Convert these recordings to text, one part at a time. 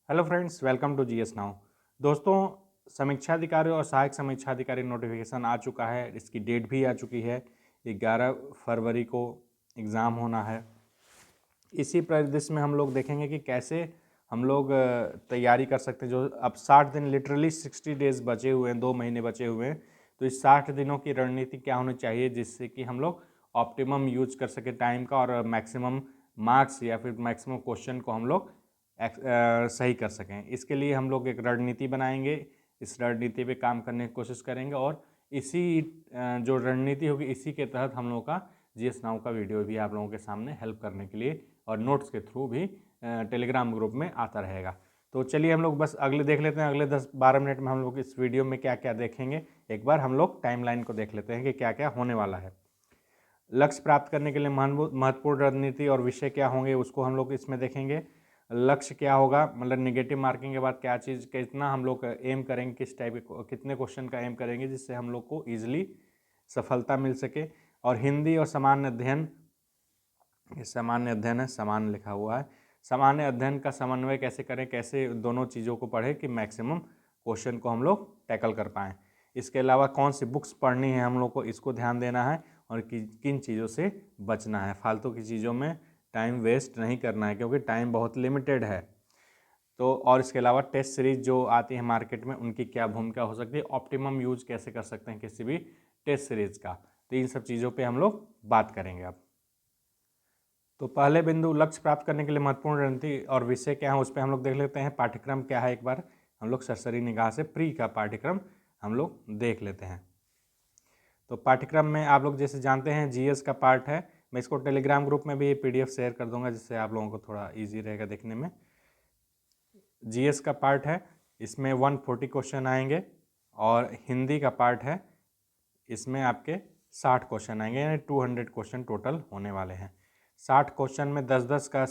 Hello friends, welcome to GS now. दोस्तों, समीक्षा अधिकारी और सहायक समीक्षा अधिकारी नोटिफिकेशन आ चुका है। इसकी डेट भी आ चुकी है। 11 फरवरी को एग्ज़ाम होना है। इसी परिदृश्य में हम लोग देखेंगे कि कैसे हम लोग तैयारी कर सकते हैं। जो अब 60 दिन, लिटरली 60 डेज़ बचे हुए हैं, 2 महीने बचे हुए हैं। तो इस 60 दिनों की रणनीति क्या होनी चाहिए जिससे कि हम लोग ऑप्टिमम यूज कर सके टाइम का और मैक्सिमम मार्क्स या फिर मैक्सिमम क्वेश्चन को हम लोग सही कर सकें। इसके लिए हम लोग एक रणनीति बनाएंगे। इस रणनीति पे काम करने की कोशिश करेंगे और इसी जो रणनीति होगी इसी के तहत हम लोगों का जीएस नाउ का वीडियो भी आप लोगों के सामने हेल्प करने के लिए और नोट्स के थ्रू भी टेलीग्राम ग्रुप में आता रहेगा। तो चलिए हम लोग बस अगले देख लेते हैं। अगले 10-12 मिनट में हम लोग इस वीडियो में क्या क्या देखेंगे, एक बार हम लोग टाइमलाइन को देख लेते हैं कि क्या क्या होने वाला है। लक्ष्य प्राप्त करने के लिए महत्वपूर्ण रणनीति और विषय क्या होंगे उसको हम लोग इसमें देखेंगे। लक्ष्य क्या होगा, मतलब नेगेटिव मार्किंग के बाद क्या चीज़, कितना हम लोग एम करेंगे, किस टाइप के कितने क्वेश्चन का एम करेंगे जिससे हम लोग को ईजिली सफलता मिल सके। और हिंदी और सामान्य अध्ययन, ये सामान्य अध्ययन है, सामान्य लिखा हुआ है। सामान्य अध्ययन का समन्वय कैसे करें, कैसे दोनों चीज़ों को पढ़ें कि मैक्सिमम क्वेश्चन को हम लोग टैकल कर पाएँ। इसके अलावा कौन सी बुक्स पढ़नी है हम लोग को, इसको ध्यान देना है और किन चीज़ों से बचना है। फालतू की चीज़ों में टाइम वेस्ट नहीं करना है क्योंकि टाइम बहुत लिमिटेड है। तो और इसके अलावा टेस्ट सीरीज जो आती है मार्केट में उनकी क्या भूमिका हो सकती है, ऑप्टिमम यूज कैसे कर सकते हैं किसी भी टेस्ट सीरीज का। तो इन सब चीज़ों पे हम लोग बात करेंगे अब। तो पहले बिंदु, लक्ष्य प्राप्त करने के लिए महत्वपूर्ण रणनीति और विषय क्या है उस पर हम लोग देख लेते हैं। पाठ्यक्रम क्या है, एक बार हम लोग सरसरी निगाह से प्री का पाठ्यक्रम हम लोग देख लेते हैं। तो पाठ्यक्रम में आप लोग जैसे जानते हैं जीएस का पार्ट है। मैं इसको टेलीग्राम ग्रुप में भी पीडीएफ शेयर कर दूंगा जिससे आप लोगों को थोड़ा इजी रहेगा देखने में। जीएस का पार्ट है, इसमें 140 क्वेश्चन आएंगे और हिंदी का पार्ट है, इसमें आपके 60 क्वेश्चन आएंगे, यानी 200 क्वेश्चन टोटल होने वाले हैं। 60 क्वेश्चन में 10-10 का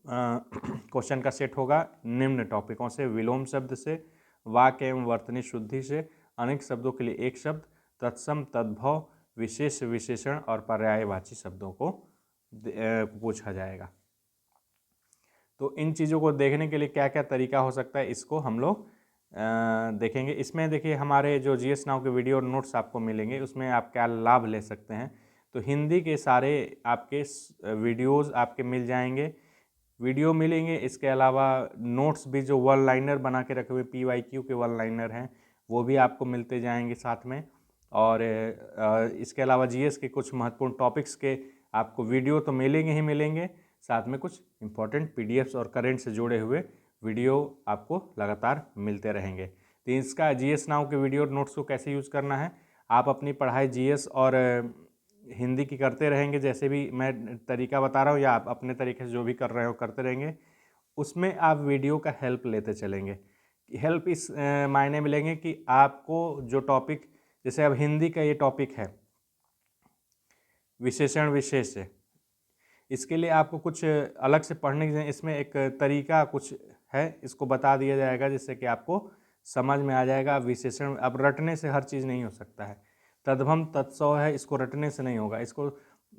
क्वेश्चन का सेट होगा निम्न टॉपिकों से: विलोम शब्द से, वाक्य एवं वर्तनी शुद्धि से, अनेक शब्दों के लिए एक शब्द, तत्सम तद्भव, विशेष विशेषण और पर्यायवाची शब्दों को पूछा जाएगा। तो इन चीज़ों को देखने के लिए क्या क्या तरीका हो सकता है इसको हम लोग देखेंगे। इसमें देखिए हमारे जो जीएस नाउ के वीडियो और नोट्स आपको मिलेंगे उसमें आप क्या लाभ ले सकते हैं। तो हिंदी के सारे आपके वीडियोस आपके मिल जाएंगे, वीडियो मिलेंगे। इसके अलावा नोट्स भी जो वन लाइनर बना के रखे हुए PYQ के वन लाइनर हैं वो भी आपको मिलते जाएंगे साथ में। और इसके अलावा जीएस के कुछ महत्वपूर्ण टॉपिक्स के आपको वीडियो तो मिलेंगे ही मिलेंगे, साथ में कुछ इंपॉर्टेंट पीडीएफ्स और करंट से जुड़े हुए वीडियो आपको लगातार मिलते रहेंगे। तो इसका जीएस नाउ के वीडियो नोट्स को कैसे यूज़ करना है, आप अपनी पढ़ाई जीएस और हिंदी की करते रहेंगे जैसे भी मैं तरीका बता रहा हूँ, या आप अपने तरीके से जो भी कर रहे हो करते रहेंगे। उसमें आप वीडियो का हेल्प लेते चलेंगे। हेल्प इस मायने में लेंगे कि आपको जो टॉपिक, जैसे अब हिंदी का ये टॉपिक है विशेषण विशेष है, इसके लिए आपको कुछ अलग से पढ़ने की, इसमें एक तरीका कुछ है, इसको बता दिया जाएगा जिससे कि आपको समझ में आ जाएगा। विशेषण अब रटने से हर चीज़ नहीं हो सकता है। तद्भव तत्सव है, इसको रटने से नहीं होगा, इसको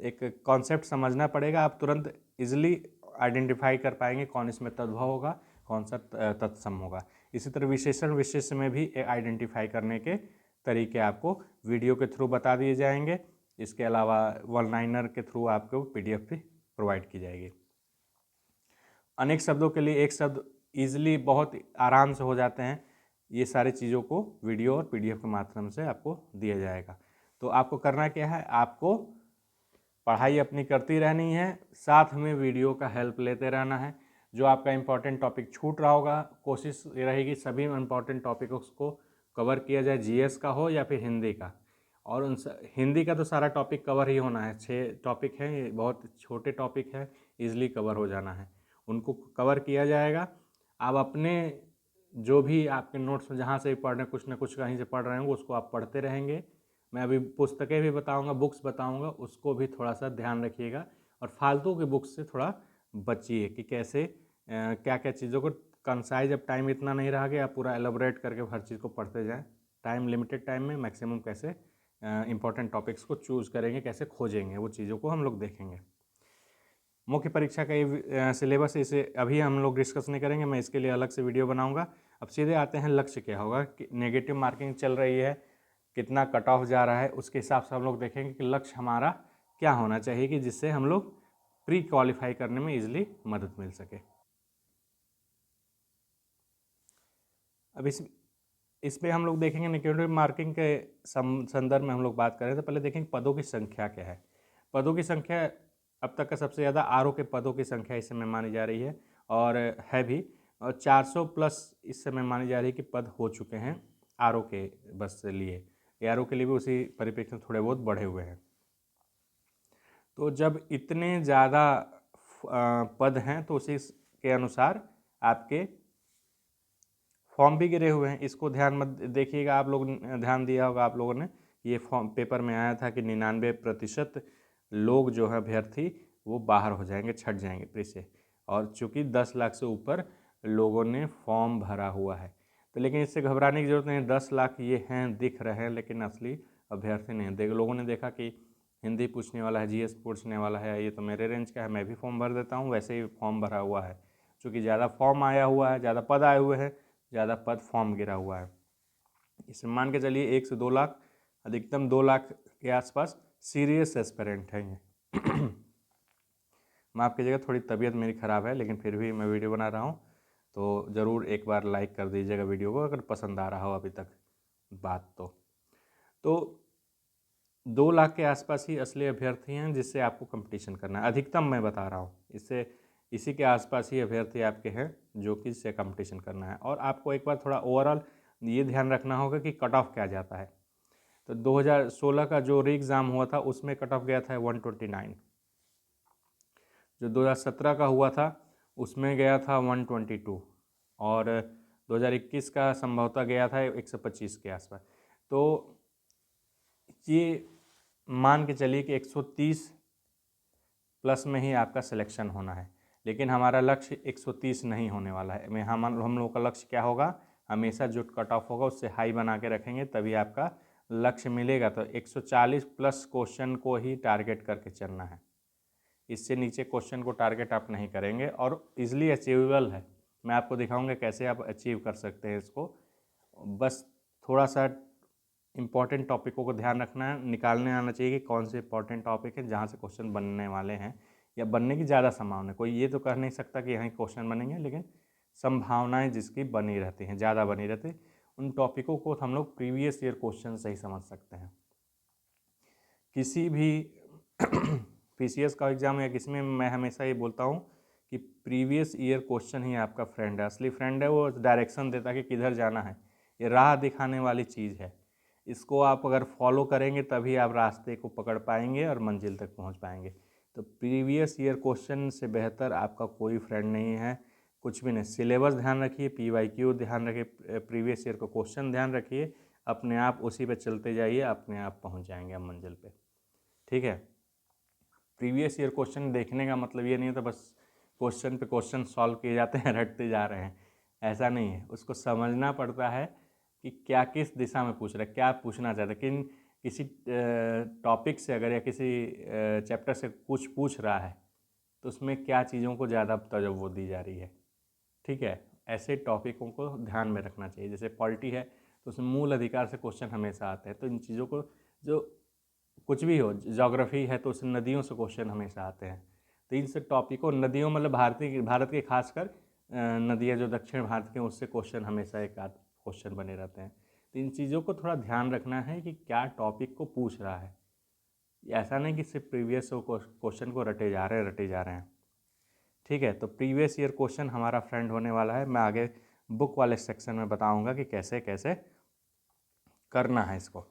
एक कॉन्सेप्ट समझना पड़ेगा। आप तुरंत इजिली आइडेंटिफाई कर पाएंगे कौन इसमें तद्भव होगा, कौन सा तत्सम होगा। इसी तरह विशेषण विशेष में भी आइडेंटिफाई करने के तरीके आपको वीडियो के थ्रू बता दिए जाएंगे। इसके अलावा वन लाइनर के थ्रू आपको पीडीएफ भी प्रोवाइड की जाएगी। अनेक शब्दों के लिए एक शब्द ईजिली बहुत आराम से हो जाते हैं। ये सारी चीज़ों को वीडियो और पीडीएफ के माध्यम से आपको दिया जाएगा। तो आपको करना क्या है, आपको पढ़ाई अपनी करती रहनी है, साथ में वीडियो का हेल्प लेते रहना है। जो आपका इंपॉर्टेंट टॉपिक छूट रहा होगा, कोशिश ये रहेगी सभी इंपॉर्टेंट टॉपिकों को कवर किया जाए, जीएस का हो या फिर हिंदी का। और हिंदी का तो सारा टॉपिक कवर ही होना है, 6 टॉपिक हैं, ये बहुत छोटे टॉपिक है, ईजिली कवर हो जाना है, उनको कवर किया जाएगा। आप अपने जो भी आपके नोट्स में जहाँ से भी पढ़ रहे हैं, कुछ ना कुछ कहीं से पढ़ रहे होंगे, उसको आप पढ़ते रहेंगे। मैं अभी पुस्तकें भी बताऊंगा, बुक्स बताऊंगा, उसको भी थोड़ा सा ध्यान रखिएगा। और फालतू के बुक्स से थोड़ा बचिए कि कैसे क्या क्या चीज़ों को कंसाइज, अब टाइम इतना नहीं रहा कि आप पूरा एलोबरेट करके हर चीज़ को पढ़ते जाएं। टाइम, लिमिटेड टाइम में मैक्सिमम कैसे इंपॉर्टेंट टॉपिक्स को चूज़ करेंगे, कैसे खोजेंगे, वो चीज़ों को हम लोग देखेंगे। मुख्य परीक्षा का ये सिलेबस, इसे अभी हम लोग डिस्कस नहीं करेंगे, मैं इसके लिए अलग से वीडियो बनाऊंगा। अब सीधे आते हैं लक्ष्य क्या होगा कि नेगेटिव मार्किंग चल रही है, कितना कट ऑफ जा रहा है, उसके हिसाब से हम लोग देखेंगे कि लक्ष्य हमारा क्या होना चाहिए कि जिससे हम लोग प्री क्वालिफाई करने में ईजिली मदद मिल सके। अब इसमें हम लोग देखेंगे नेगेटिव मार्किंग के संदर्भ में हम लोग बात करें तो पहले देखेंगे पदों की संख्या क्या है। पदों की संख्या अब तक का सबसे ज़्यादा आरओ के पदों की संख्या इस समय मानी जा रही है और है भी, और 400 प्लस इस समय मानी जा रही है कि पद हो चुके हैं आरओ के बस लिए, आरओ के लिए भी उसी परिप्रेक्ष्य में थोड़े बहुत बढ़े हुए हैं। तो जब इतने ज़्यादा पद हैं तो उसी के अनुसार आपके फॉर्म भी गिरे हुए हैं। इसको ध्यान मत देखिएगा, आप लोग ध्यान दिया होगा आप लोगों ने, ये फॉर्म पेपर में आया था कि 99% लोग जो है अभ्यर्थी वो बाहर हो जाएंगे, छट जाएंगे प्री से, और चूंकि 10 लाख से ऊपर लोगों ने फॉर्म भरा हुआ है। तो लेकिन इससे घबराने की जरूरत नहीं, 10 लाख ये हैं दिख रहे हैं लेकिन असली अभ्यर्थी नहीं देख। लोगों ने देखा कि हिंदी पूछने वाला है, जीएस पूछने वाला है, ये तो मेरे रेंज का है, मैं भी फॉर्म भर देता हूँ, वैसे ही फॉर्म भरा हुआ है। चूँकि ज़्यादा फॉर्म आया हुआ है, ज़्यादा पद आए हुए हैं, ज़्यादा पद फॉर्म गिरा हुआ है। इसमें मान के चलिए 1 से 2 लाख, अधिकतम 2 लाख के आसपास सीरियस एस्पिरेंट हैं ये। माफ़ कीजिएगा, थोड़ी तबीयत मेरी ख़राब है लेकिन फिर भी मैं वीडियो बना रहा हूँ, तो ज़रूर एक बार लाइक कर दीजिएगा वीडियो को अगर पसंद आ रहा हो अभी तक बात। तो 2 लाख के आसपास ही असली अभ्यर्थी हैं जिससे आपको कंपटीशन करना है, अधिकतम मैं बता रहा हूँ, इससे इसी के आसपास ही अभ्यर्थी आपके हैं जो कि इससे कंपटीशन करना है। और आपको एक बार थोड़ा ओवरऑल ये ध्यान रखना होगा कि कट ऑफ क्या जाता है। तो 2016 का जो री एग्ज़ाम हुआ था उसमें कट ऑफ गया था 129, जो 2017 का हुआ था उसमें गया था 122, और 2021 का संभवतः गया था 125 के आसपास। तो ये मान के चलिए कि 130 प्लस में ही आपका सिलेक्शन होना है, लेकिन हमारा लक्ष्य 130 नहीं होने वाला है। हम लोग का लक्ष्य क्या होगा, हमेशा जो कट ऑफ होगा उससे हाई बना के रखेंगे तभी आपका लक्ष्य मिलेगा। तो 140 प्लस क्वेश्चन को ही टारगेट करके चलना है, इससे नीचे क्वेश्चन को टारगेट आप नहीं करेंगे और इजीली अचीवेबल है। मैं आपको दिखाऊंगा कैसे आप अचीव कर सकते हैं इसको। बस थोड़ा सा इंपॉर्टेंट टॉपिकों को ध्यान रखना है, निकालने आना चाहिए कि कौन से इंपॉर्टेंट टॉपिक हैं जहाँ से क्वेश्चन बनने वाले हैं या बनने की ज़्यादा संभावना है। कोई ये तो कह नहीं सकता कि यहाँ क्वेश्चन बनेंगे, लेकिन संभावनाएं जिसकी बनी रहती हैं, ज़्यादा बनी रहती है, उन टॉपिकों को हम लोग प्रीवियस ईयर क्वेश्चन से ही समझ सकते हैं। किसी भी पीसीएस का एग्ज़ाम या किसी में मैं हमेशा ये बोलता हूँ कि प्रीवियस ईयर क्वेश्चन ही आपका फ्रेंड है, असली फ्रेंड है। वो डायरेक्शन देता है कि किधर जाना है, ये राह दिखाने वाली चीज़ है। इसको आप अगर फॉलो करेंगे तभी आप रास्ते को पकड़ पाएंगे और मंजिल तक पहुंच पाएंगे। तो प्रीवियस ईयर क्वेश्चन से बेहतर आपका कोई फ्रेंड नहीं है, कुछ भी नहीं। सिलेबस ध्यान रखिए, पीवाईक्यू ध्यान रखिए, प्रीवियस ईयर का क्वेश्चन ध्यान रखिए, अपने आप उसी पे चलते जाइए, अपने आप पहुंच जाएंगे आप मंजिल पे। ठीक है। प्रीवियस ईयर क्वेश्चन देखने का मतलब ये नहीं होता बस क्वेश्चन पे क्वेश्चन सॉल्व किए जाते हैं, रटते जा रहे हैं, ऐसा नहीं है। उसको समझना पड़ता है कि क्या किस दिशा में पूछ रहा है, क्या पूछना चाहता है, किन किसी टॉपिक से अगर या किसी चैप्टर से कुछ पूछ रहा है तो उसमें क्या चीज़ों को ज़्यादा तवज्जो दी जा रही है। ठीक है, ऐसे टॉपिकों को ध्यान में रखना चाहिए। जैसे पॉलिटी है तो उसमें मूल अधिकार से क्वेश्चन हमेशा आते हैं, तो इन चीज़ों को, जो कुछ भी हो, ज्योग्राफी है तो उससे नदियों से क्वेश्चन हमेशा आते हैं। तो इन सब टॉपिकों, नदियों मतलब भारत के खासकर नदियाँ जो दक्षिण भारत के, उससे क्वेश्चन हमेशा एक आध क्वेश्चन बने रहते हैं। तो इन चीज़ों को थोड़ा ध्यान रखना है कि क्या टॉपिक को पूछ रहा है। ऐसा नहीं कि सिर्फ प्रीवियस क्वेश्चन को रटे जा रहे हैं। ठीक है, तो प्रीवियस ईयर क्वेश्चन हमारा फ्रेंड होने वाला है। मैं आगे बुक वाले सेक्शन में बताऊंगा कि कैसे कैसे करना है इसको।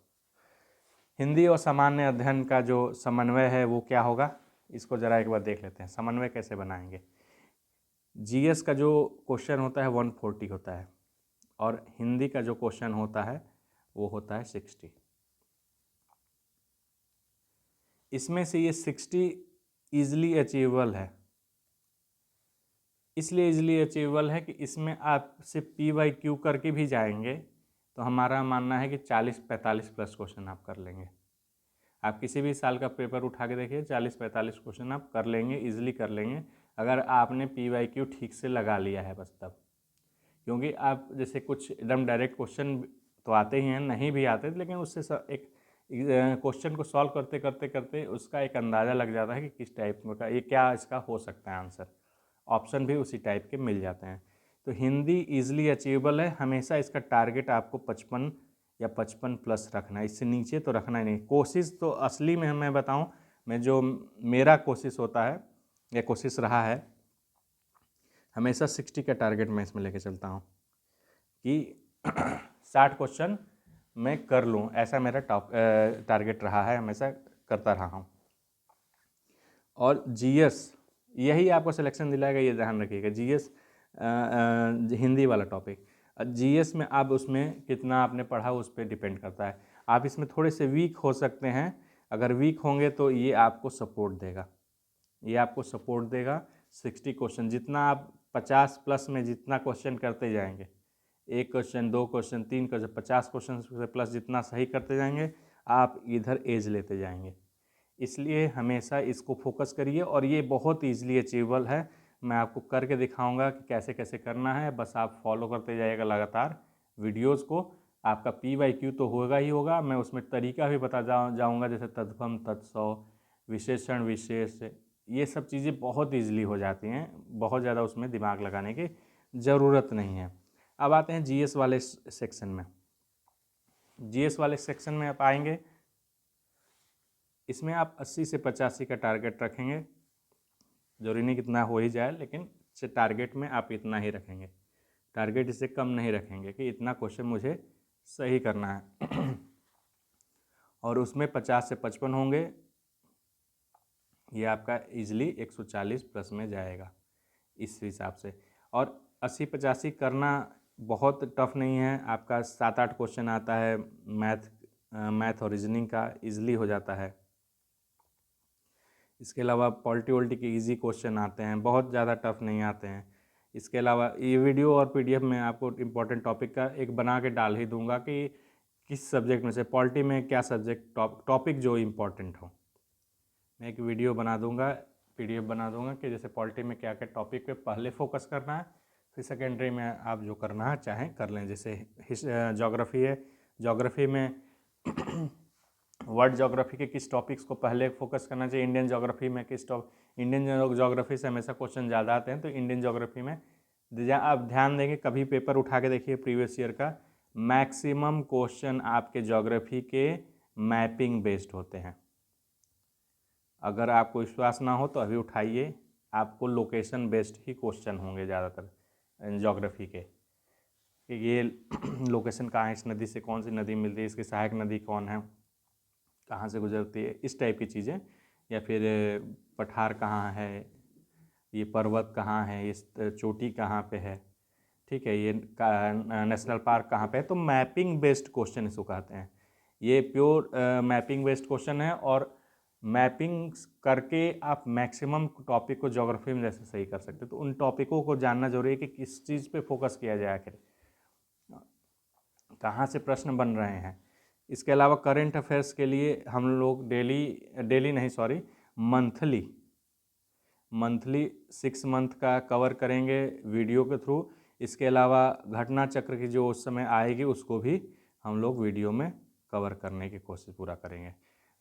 हिंदी और सामान्य अध्ययन का जो समन्वय है वो क्या होगा, इसको ज़रा एक बार देख लेते हैं। समन्वय कैसे बनाएंगे। जीएस का जो क्वेश्चन होता है 140 होता है और हिंदी का जो क्वेश्चन होता है वो होता है 60। इसमें से ये 60 ईजिली अचीवेबल है। इसलिए इजीली अचीवेबल है कि इसमें आप सिर्फ PYQ करके भी जाएंगे तो हमारा मानना है कि 40-45 प्लस क्वेश्चन आप कर लेंगे। आप किसी भी साल का पेपर उठा के देखिए, 40-45 क्वेश्चन आप कर लेंगे, ईजिली कर लेंगे, अगर आपने PYQ ठीक से लगा लिया है बस तब। क्योंकि आप जैसे कुछ एकदम डायरेक्ट क्वेश्चन तो आते ही हैं, नहीं भी आते, लेकिन उससे एक क्वेश्चन को सॉल्व करते करते करते उसका एक अंदाज़ा लग जाता है कि किस टाइप का ये क्या इसका हो सकता है आंसर। ऑप्शन भी उसी टाइप के मिल जाते हैं। तो हिंदी ईजिली अचीवेबल है। हमेशा इसका टारगेट आपको 55 या 55+ रखना है, इससे नीचे तो रखना ही नहीं। कोशिश तो असली में मैं बताऊं, मैं जो मेरा कोशिश होता है या कोशिश रहा है, हमेशा 60 का टारगेट मैं इसमें लेके चलता हूं कि 60 क्वेश्चन मैं कर लूं, ऐसा मेरा टारगेट रहा है, हमेशा करता रहा हूं। और GS यही आपको सिलेक्शन दिलाएगा, ये ध्यान रखिएगा। GS हिंदी वाला टॉपिक, GS में आप उसमें कितना आपने पढ़ा उस पर डिपेंड करता है। आप इसमें थोड़े से वीक हो सकते हैं, अगर वीक होंगे तो ये आपको सपोर्ट देगा, ये आपको सपोर्ट देगा। 60 क्वेश्चन जितना आप 50+ में जितना क्वेश्चन करते जाएंगे, 1 क्वेश्चन 2 क्वेश्चन 3 क्वेश्चन 50 क्वेश्चन से प्लस जितना सही करते जाएंगे, आप इधर एज लेते जाएंगे। इसलिए हमेशा इसको फोकस करिए, और ये बहुत ईजिली अचीवेबल है। मैं आपको करके दिखाऊंगा कि कैसे कैसे करना है, बस आप फॉलो करते जाइएगा लगातार वीडियोस को। आपका PYQ तो होगा ही होगा, मैं उसमें तरीका भी बता जाऊंगा, जैसे तत्सम तत्सव, विशेषण विशेष, ये सब चीज़ें बहुत ईजिली हो जाती हैं, बहुत ज़्यादा उसमें दिमाग लगाने की ज़रूरत नहीं है। अब आते हैं GS वाले सेक्शन में। GS वाले सेक्शन में आप आएंगे, इसमें आप 80 से 85 का टारगेट रखेंगे। जरूरी नहीं कितना हो ही जाए, लेकिन टारगेट में आप इतना ही रखेंगे, टारगेट इससे कम नहीं रखेंगे कि इतना क्वेश्चन मुझे सही करना है। और उसमें 50 से 55 होंगे, ये आपका इजीली 140+ में जाएगा इस हिसाब से। और 80-85 करना बहुत टफ नहीं है, आपका 7-8 क्वेश्चन आता है मैथ और रीजनिंग का, इजीली हो जाता है। इसके अलावा पॉलिटी वोल्टी के इजी क्वेश्चन आते हैं, बहुत ज़्यादा टफ नहीं आते हैं। इसके अलावा ये वीडियो और PDF में आपको इम्पोर्टेंट टॉपिक का एक बना के डाल ही दूंगा कि किस सब्जेक्ट में से, पॉलिटी में क्या सब्जेक्ट टॉपिक जो इम्पोर्टेंट हो, मैं एक वीडियो बना दूंगा, PDF बना दूंगा कि जैसे पॉलिटी में क्या क्या टॉपिक पे पहले फोकस करना है, फिर सेकेंडरी में आप जो करना है चाहें कर लें। जैसे ज्योग्राफी है, ज्योग्राफी में वर्ल्ड ज्योग्राफी के किस टॉपिक्स को पहले फोकस करना चाहिए, इंडियन ज्योग्राफी में किस इंडियन ज्योग्राफी से हमेशा क्वेश्चन ज़्यादा आते हैं, तो इंडियन ज्योग्राफी में आप ध्यान देंगे, कभी पेपर उठा के देखिए प्रीवियस ईयर का, मैक्सिमम क्वेश्चन आपके ज्योग्राफी के मैपिंग बेस्ड होते हैं। अगर आपको विश्वास ना हो तो अभी उठाइए, आपको लोकेशन बेस्ड ही क्वेश्चन होंगे ज़्यादातर ज्योग्राफी के, कि ये लोकेशन कहाँ है, इस नदी से कौन सी नदी मिलती है, इसकी सहायक नदी कौन है, कहाँ से गुजरती है, इस टाइप की चीज़ें। या फिर पठार कहाँ है, ये पर्वत कहाँ है, ये चोटी कहाँ पे है, ठीक है, ये नेशनल पार्क कहाँ पे है। तो मैपिंग बेस्ड क्वेश्चन इसको कहते हैं। ये प्योर मैपिंग बेस्ड क्वेश्चन है, और मैपिंग करके आप मैक्सिमम टॉपिक को ज्योग्राफी में जैसे सही कर सकते हैं। तो उन टॉपिकों को जानना जरूरी है कि किस चीज़ पे फोकस किया जाए, आखिर कहाँ से प्रश्न बन रहे हैं। इसके अलावा करंट अफेयर्स के लिए हम लोग मंथली 6 मंथ का कवर करेंगे वीडियो के थ्रू। इसके अलावा घटना चक्र की जो उस समय आएगी उसको भी हम लोग वीडियो में कवर करने की कोशिश पूरा करेंगे।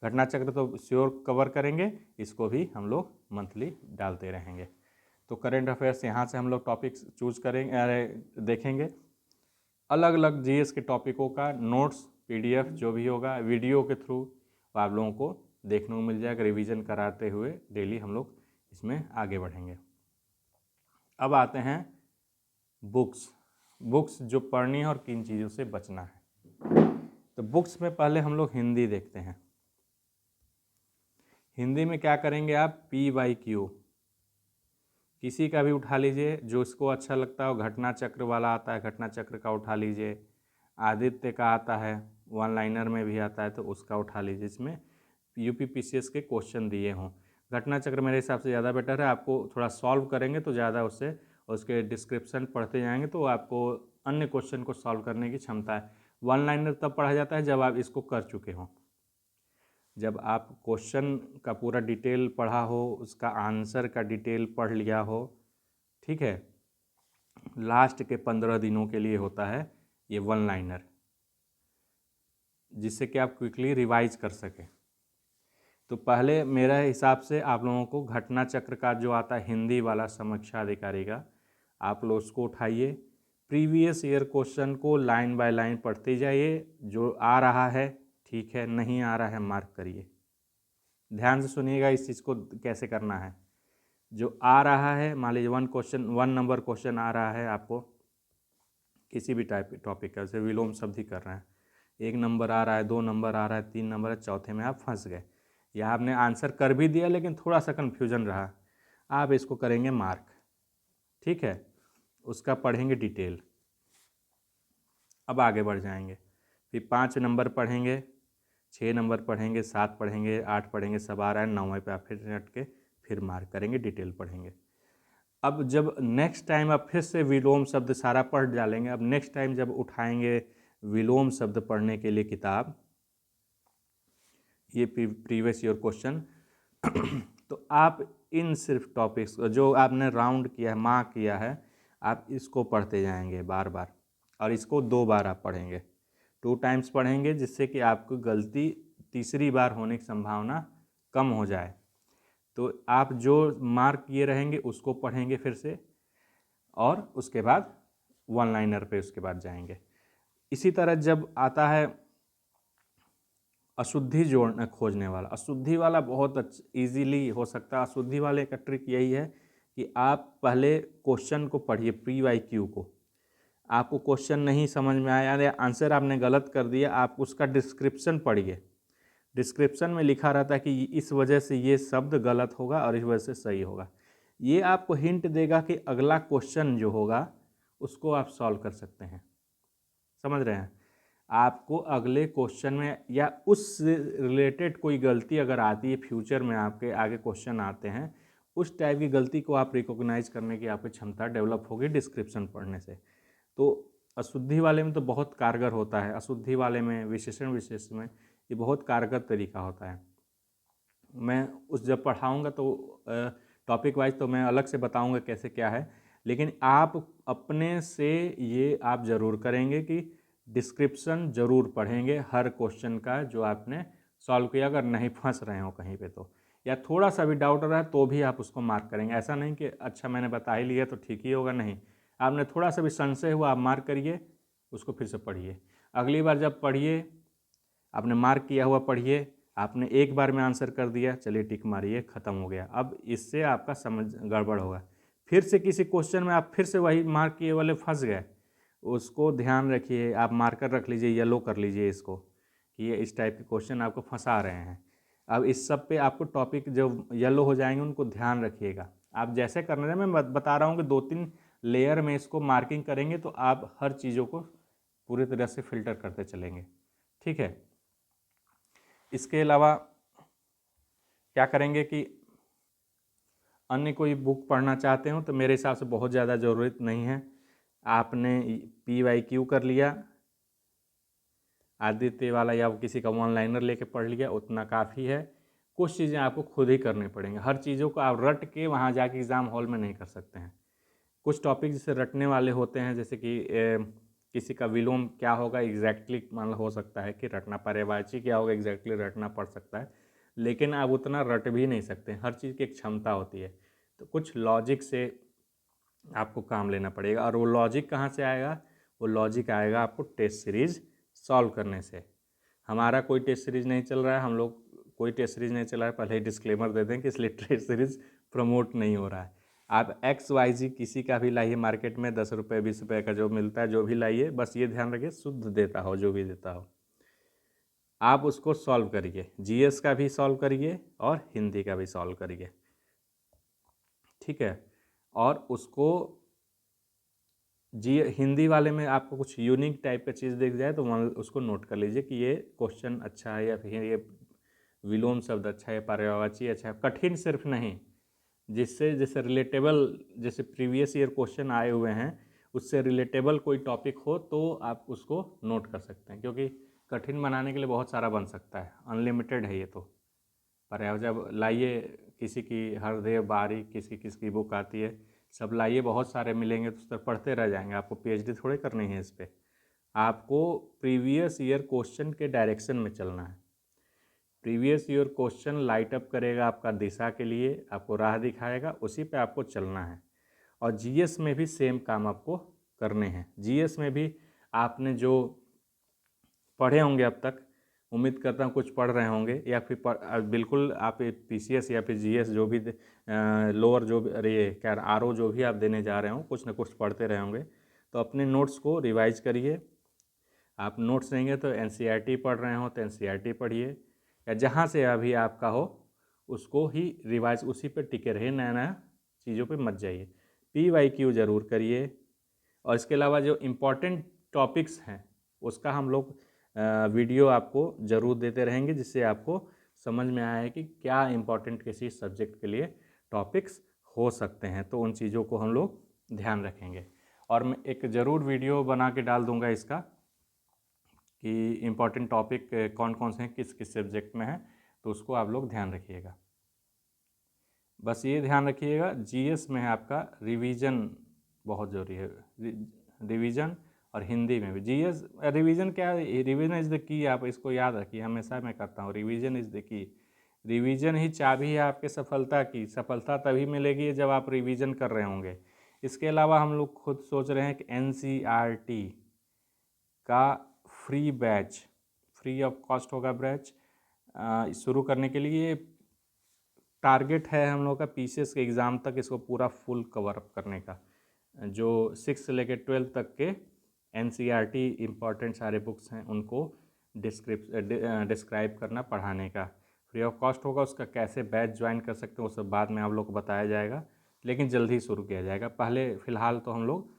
घटना चक्र तो श्योर कवर करेंगे, इसको भी हम लोग मंथली डालते रहेंगे। तो करंट अफेयर्स यहाँ से हम लोग टॉपिक्स चूज करेंगे, देखेंगे। अलग अलग GS के टॉपिकों का नोट्स PDF जो भी होगा वीडियो के थ्रू आप लोगों को देखने को मिल जाएगा। रिवीजन कराते हुए डेली हम लोग इसमें आगे बढ़ेंगे। अब आते हैं बुक्स जो पढ़नी है और किन चीज़ों से बचना है। तो बुक्स में पहले हम लोग हिंदी देखते हैं। हिंदी में क्या करेंगे आप, PYQ किसी का भी उठा लीजिए जो इसको अच्छा लगता हो। घटना चक्र वाला आता है, घटना चक्र का उठा लीजिए। आदित्य का आता है, वन लाइनर में भी आता है, तो उसका उठा लीजिए। इसमें UP PCS के क्वेश्चन दिए हों। घटना चक्र मेरे हिसाब से ज़्यादा बेटर है, आपको थोड़ा सॉल्व करेंगे तो ज़्यादा उससे, उसके डिस्क्रिप्शन पढ़ते जाएंगे तो आपको अन्य क्वेश्चन को सॉल्व करने की क्षमता है। वन लाइनर तब पढ़ा जाता है जब आप इसको कर चुके हों। जब आप क्वेश्चन का पूरा डिटेल पढ़ा हो, उसका आंसर का डिटेल पढ़ लिया हो, ठीक है, लास्ट के 15 दिनों के लिए होता है ये वन लाइनर, जिससे कि आप क्विकली रिवाइज कर सकें। तो पहले मेरा हिसाब से आप लोगों को घटना चक्र का जो आता है हिंदी वाला समीक्षा अधिकारी का, आप लोग उसको उठाइए, प्रीवियस ईयर क्वेश्चन को लाइन बाय लाइन पढ़ते जाइए, जो आ रहा है ठीक है, नहीं आ रहा है मार्क करिए। ध्यान से सुनिएगा इस चीज़ को कैसे करना है। जो आ रहा है, मान लीजिए 1 नंबर क्वेश्चन आ रहा है आपको किसी भी टाइप टॉपिक का, जैसे विलोम शब्द ही कर रहे हैं, 1 नंबर आ रहा है, 2 नंबर आ रहा है, 3 नंबर है, चौथे में आप फंस गए, या आपने आंसर कर भी दिया लेकिन थोड़ा सा कन्फ्यूजन रहा, आप इसको करेंगे मार्क, ठीक है, उसका पढ़ेंगे डिटेल। अब आगे बढ़ जाएंगे, फिर 5 नंबर पढ़ेंगे, 6 नंबर पढ़ेंगे, 7 पढ़ेंगे, 8 पढ़ेंगे, सब आ रहा है, 9वें पे आप फिर हट के फिर मार्क करेंगे, डिटेल पढ़ेंगे। अब जब नेक्स्ट टाइम आप फिर से विलोम शब्द सारा पढ़ डालेंगे, अब नेक्स्ट टाइम जब उठाएंगे विलोम शब्द पढ़ने के लिए किताब, ये प्रीवियस ईयर क्वेश्चन तो आप इन सिर्फ टॉपिक्स जो आपने राउंड किया है, मार्क किया है, आप इसको पढ़ते जाएंगे बार बार, और इसको 2 बार आप पढ़ेंगे, 2 टाइम्स पढ़ेंगे, जिससे कि आपको गलती तीसरी बार होने की संभावना कम हो जाए। तो आप जो मार्क किए रहेंगे उसको पढ़ेंगे फिर से, और उसके बाद वन लाइनर पे उसके बाद जाएंगे। इसी तरह जब आता है अशुद्धि जोड़ने खोजने वाला, अशुद्धि वाला बहुत ईजीली हो सकता है। अशुद्धि वाले का ट्रिक यही है कि आप पहले क्वेश्चन को पढ़िए, PYQ को, आपको क्वेश्चन नहीं समझ में आया या आंसर आपने गलत कर दिया, आप उसका डिस्क्रिप्शन पढ़िए। डिस्क्रिप्शन में लिखा रहता है कि इस वजह से ये शब्द गलत होगा और इस वजह से सही होगा। ये आपको हिंट देगा कि अगला क्वेश्चन जो होगा उसको आप सॉल्व कर सकते हैं। समझ रहे हैं? आपको अगले क्वेश्चन में या उस रिलेटेड कोई गलती अगर आती है, फ्यूचर में आपके आगे क्वेश्चन आते हैं, उस टाइप की गलती को आप रिकॉग्नाइज करने की आपकी क्षमता डेवलप होगी डिस्क्रिप्शन पढ़ने से। तो अशुद्धि वाले में तो बहुत कारगर होता है, अशुद्धि वाले में विशेषण विशेष में ये बहुत कारगर तरीका होता है। मैं उस जब पढ़ाऊँगा तो टॉपिक वाइज तो मैं अलग से बताऊँगा कैसे क्या है, लेकिन आप अपने से ये आप ज़रूर करेंगे कि डिस्क्रिप्शन ज़रूर पढ़ेंगे हर क्वेश्चन का जो आपने सॉल्व किया, अगर नहीं फंस रहे हो कहीं पे तो, या थोड़ा सा भी डाउट रहा है तो भी आप उसको मार्क करेंगे। ऐसा नहीं कि अच्छा मैंने बता ही लिया तो ठीक ही होगा, नहीं, आपने थोड़ा सा भी संशय हुआ आप मार्क करिए, उसको फिर से पढ़िए। अगली बार जब पढ़िए, आपने मार्क किया हुआ पढ़िए, आपने एक बार में आंसर कर दिया, चलिए टिक मारिए, ख़त्म हो गया। अब इससे आपका समझ गड़बड़ होगा, फिर से किसी क्वेश्चन में आप फिर से वही मार्क किए वाले फंस गए, उसको ध्यान रखिए, आप मार्कर रख लीजिए, येलो कर लीजिए इसको कि ये इस टाइप के क्वेश्चन आपको फंसा रहे हैं। अब इस सब पे आपको टॉपिक जो येलो हो जाएंगे उनको ध्यान रखिएगा। आप जैसे करने रहे, मैं बता रहा हूँ कि 2-3 लेयर में इसको मार्किंग करेंगे तो आप हर चीज़ों को पूरी तरह से फिल्टर करते चलेंगे, ठीक है। इसके अलावा क्या करेंगे कि अन्य कोई बुक पढ़ना चाहते हो तो मेरे हिसाब से बहुत ज़्यादा ज़रूरत नहीं है। आपने PYQ कर लिया, आदित्य वाला या किसी का वन लाइनर लेके पढ़ लिया, उतना काफ़ी है। कुछ चीज़ें आपको खुद ही करनी पड़ेंगी, हर चीज़ों को आप रट के वहाँ जाके एग्ज़ाम हॉल में नहीं कर सकते हैं। कुछ टॉपिक जैसे रटने वाले होते हैं, जैसे कि किसी का विलोम क्या होगा एग्जैक्टली मान हो सकता है कि रटना, पर्यायवाची क्या होगा एग्जैक्टली रटना पड़ सकता है, लेकिन आप उतना रट भी नहीं सकते, हर चीज़ की एक क्षमता होती है। तो कुछ लॉजिक से आपको काम लेना पड़ेगा, और वो लॉजिक कहाँ से आएगा? वो लॉजिक आएगा आपको टेस्ट सीरीज़ सॉल्व करने से। हमारा कोई टेस्ट सीरीज़ नहीं चल रहा है, हम लोग कोई टेस्ट सीरीज़ नहीं चला है, पहले ही डिस्क्लेमर दे दें कि इसलिए टेस्ट सीरीज़ प्रमोट नहीं हो रहा है। आप XYZ किसी का भी लाइए मार्केट में, 10 रुपये 20 रुपये का जो मिलता है जो भी लाइए, बस ये ध्यान रखिए शुद्ध देता हो, जो भी देता हो आप उसको सॉल्व करिए। GS का भी सॉल्व करिए और हिंदी का भी सॉल्व करिए, ठीक है। और उसको हिंदी वाले में आपको कुछ यूनिक टाइप का चीज़ दिख जाए तो उसको नोट कर लीजिए कि ये क्वेश्चन अच्छा है, या फिर ये विलोम शब्द अच्छा है, पर्यायवाची अच्छा है, कठिन सिर्फ नहीं, जिससे जैसे रिलेटेबल, जैसे प्रीवियस ईयर क्वेश्चन आए हुए हैं उससे रिलेटेबल कोई टॉपिक हो तो आप उसको नोट कर सकते हैं, क्योंकि कठिन बनाने के लिए बहुत सारा बन सकता है, अनलिमिटेड है ये तो। पर अब जब लाइए, किसी की हरदेव बारी, किसी किसकी बुक आती है, सब लाइए, बहुत सारे मिलेंगे तो उस पर पढ़ते रह जाएंगे। आपको पीएचडी थोड़े करनी है इस पर, आपको प्रीवियस ईयर क्वेश्चन के डायरेक्शन में चलना है। Previous year question light up करेगा आपका दिशा के लिए, आपको राह दिखाएगा, उसी पे आपको चलना है। और जीएस में भी सेम काम आपको करने हैं। जीएस में भी आपने जो पढ़े होंगे अब तक, उम्मीद करता हूँ कुछ पढ़ रहे होंगे, या फिर बिल्कुल आप पीसीएस या फिर जीएस जो भी लोअर जो भी, अरे ये क्या आरओ जो भी आप देने जा रहे हो, कुछ ना कुछ पढ़ते रहे होंगे। तो अपने नोट्स को रिवाइज करिए। आप नोट्स देंगे तो एनसीईआरटी पढ़ रहे हो तो एनसीईआरटी पढ़िए, या जहाँ से अभी आपका हो उसको ही रिवाइज, उसी पर टिके रहिए, नया नया चीज़ों पे मत जाइए। PYQ ज़रूर करिए। और इसके अलावा जो इम्पोर्टेंट टॉपिक्स हैं उसका हम लोग वीडियो आपको ज़रूर देते रहेंगे, जिससे आपको समझ में आए कि क्या इम्पोर्टेंट किसी सब्जेक्ट के लिए टॉपिक्स हो सकते हैं। तो उन चीज़ों को हम लोग ध्यान रखेंगे। और मैं एक ज़रूर वीडियो बना के डाल दूँगा इसका, कि इम्पोर्टेंट टॉपिक कौन कौन से हैं, किस किस सब्जेक्ट में हैं, तो उसको आप लोग ध्यान रखिएगा। बस ये ध्यान रखिएगा, जीएस में है आपका रिवीजन बहुत ज़रूरी है। रिवीजन और हिंदी में भी जीएस रिवीजन क्या है, रिवीजन इज़ द की, आप इसको याद रखिए, हमेशा मैं करता हूँ, revision is the key. Revision ही चाबी है आपके सफलता की। सफलता तभी मिलेगी जब आप रिवीजन कर रहे होंगे। इसके अलावा हम लोग खुद सोच रहे हैं कि एनसीईआरटी का free batch, free of cost होगा बैच शुरू करने के लिए। टारगेट है हम लोग का पीसीएस के एग्ज़ाम तक इसको पूरा फुल कवर अप करने का। जो 6 से लेकर 12 तक के एनसीईआरटी इम्पॉर्टेंट सारे बुक्स हैं उनको डिस्क्राइब करना, पढ़ाने का फ्री ऑफ कॉस्ट होगा। उसका कैसे बैच ज्वाइन कर सकते हैं वो सब बाद में आप लोग को बताया जाएगा, लेकिन जल्द ही शुरू किया जाएगा। पहले फ़िलहाल तो हम लोग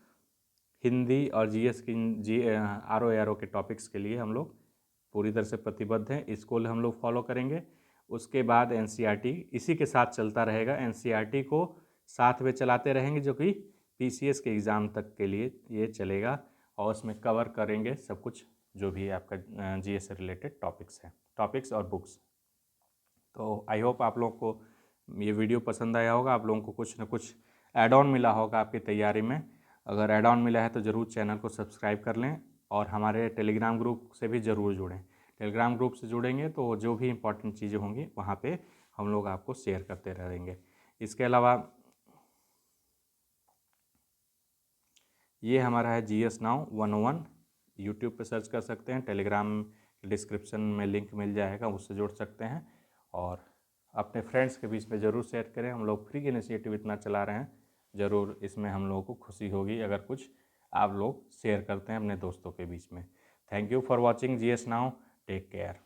हिंदी और जीएस की आरओ के टॉपिक्स के लिए हम लोग पूरी तरह से प्रतिबद्ध हैं, इसको हम लोग फॉलो करेंगे। उसके बाद एनसीईआरटी इसी के साथ चलता रहेगा, एनसीईआरटी को साथ में चलाते रहेंगे, जो कि पीसीएस के एग्ज़ाम तक के लिए ये चलेगा। और उसमें कवर करेंगे सब कुछ जो भी आपका जीएस से रिलेटेड टॉपिक्स हैं, टॉपिक्स और बुक्स। तो आई होप आप लोगों को ये वीडियो पसंद आया होगा, आप लोगों को कुछ ना कुछ ऐड ऑन मिला होगा आपकी तैयारी में। अगर ऐड ऑन मिला है तो ज़रूर चैनल को सब्सक्राइब कर लें, और हमारे टेलीग्राम ग्रुप से भी ज़रूर जुड़ें। टेलीग्राम ग्रुप से जुड़ेंगे तो जो भी इंपॉर्टेंट चीज़ें होंगी वहाँ पे हम लोग आपको शेयर करते रहेंगे। इसके अलावा ये हमारा है GS Now 101, यूट्यूब पे सर्च कर सकते हैं, टेलीग्राम डिस्क्रिप्शन में लिंक मिल जाएगा, उससे जुड़ सकते हैं। और अपने फ्रेंड्स के बीच में ज़रूर शेयर करें। हम लोग फ्री इनिशिएटिव इतना चला रहे हैं, ज़रूर इसमें हम लोगों को खुशी होगी अगर कुछ आप लोग शेयर करते हैं अपने दोस्तों के बीच में। Thank you for watching GS Now, take care.